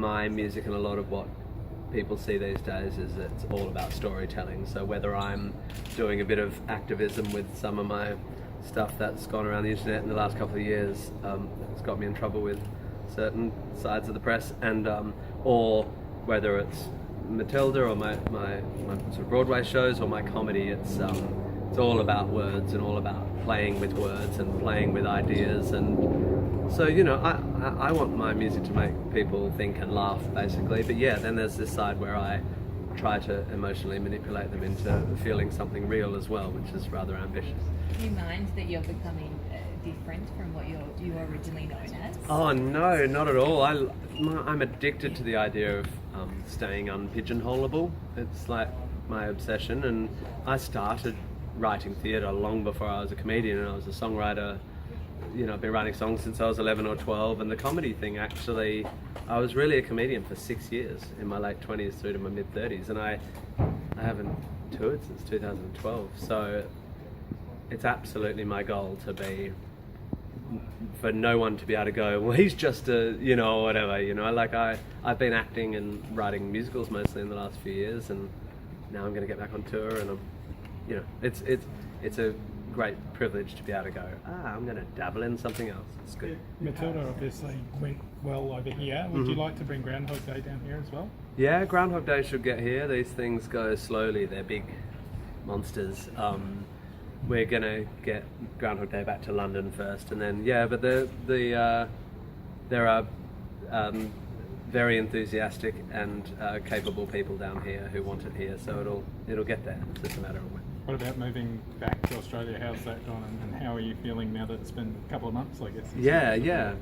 my music and a lot of what people see these days is it's all about storytelling. So whether I'm doing a bit of activism with some of my stuff that's gone around the internet in the last couple of years, it's got me in trouble with certain sides of the press, and or whether it's Matilda or my sort of Broadway shows or my comedy, it's all about words and all about playing with words and playing with ideas. And so, you know, I want my music to make people think and laugh, basically. But yeah, then there's this side where I try to emotionally manipulate them into feeling something real as well, which is rather ambitious. Do you mind that you're becoming different from what you were originally known as? Oh no, not at all. I'm addicted to the idea of staying unpigeonholable. It's like my obsession, and I started writing theatre long before I was a comedian, and I was a songwriter. You know, I've been writing songs since I was 11 or 12, and the comedy thing, actually, I was really a comedian for 6 years, in my late 20s through to my mid 30s, and I haven't toured since 2012, so it's absolutely my goal to be, for no one to be able to go, well, he's just a, you know, whatever, you know, like I've been acting and writing musicals mostly in the last few years, and now I'm going to get back on tour, and you know, it's a great privilege to be able to go, I'm going to dabble in something else. It's good. Matilda obviously went well over here. Would you like to bring Groundhog Day down here as well? Yeah, Groundhog Day should get here. These things go slowly. They're big monsters. We're going to get Groundhog Day back to London first, and then, yeah, but there are very enthusiastic and capable people down here who want it here, so it'll get there. It's just a matter of when. What about moving back to Australia? How's that gone, and how are you feeling now that it's been a couple of months, I guess? Yeah.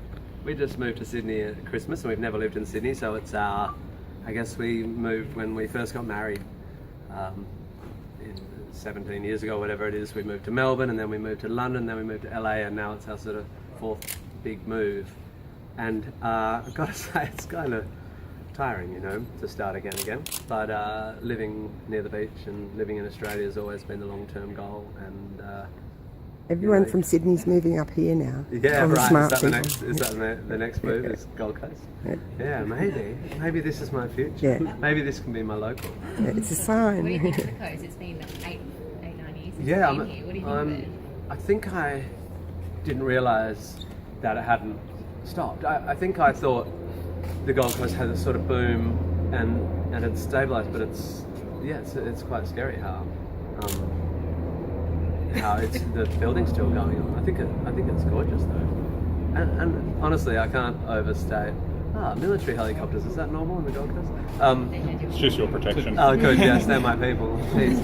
We just moved to Sydney at Christmas, and we've never lived in Sydney, so it's I guess we moved when we first got married. 17 years ago, whatever it is, we moved to Melbourne, and then we moved to London, then we moved to LA, and now it's our sort of fourth big move. And I've got to say, it's kind of tiring, you know, to start again. But living near the beach and living in Australia has always been the long-term goal. And everyone from Sydney's moving up here now. Yeah, right. Smart Is that the next move? Is Gold Coast? Yeah, maybe this is my future. Yeah. Maybe this can be my local. It's a sign. What do you think of the coast? It's been 8, 9 years since Yeah, you've been here. What do you think of it? I think I didn't realise that it hadn't stopped. I think I thought the Gold Coast had a sort of boom and had stabilised, but it's quite scary how it's the building's still going on. I think it's gorgeous though, and honestly I can't overstate. Military helicopters, is that normal in the Gold Coast? It's just your protection. Oh good, yes, they're my people. Please.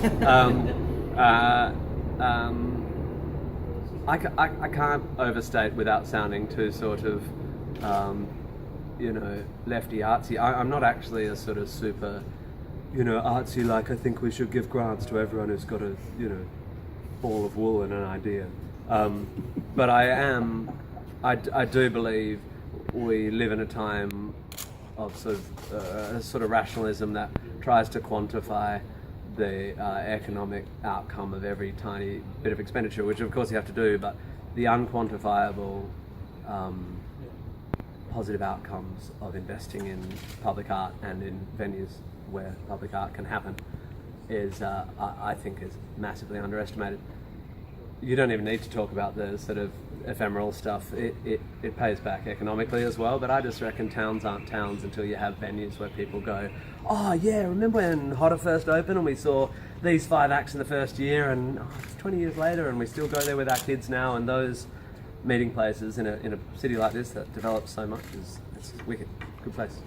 I can't overstate without sounding too sort of you know, lefty artsy. I'm not actually a sort of super, you know, artsy, like I think we should give grants to everyone who's got a, you know, ball of wool and an idea. But I do believe we live in a time of sort of rationalism that tries to quantify the economic outcome of every tiny bit of expenditure, which of course you have to do, but the unquantifiable positive outcomes of investing in public art and in venues where public art can happen is, I think, is massively underestimated. You don't even need to talk about the sort of ephemeral stuff. It pays back economically as well, but I just reckon towns aren't towns until you have venues where people go, oh yeah, remember when HOTA first opened and we saw these 5 acts in the first year, and it's 20 years later and we still go there with our kids now, and those meeting places in a city like this that develops so much it's wicked. Good place.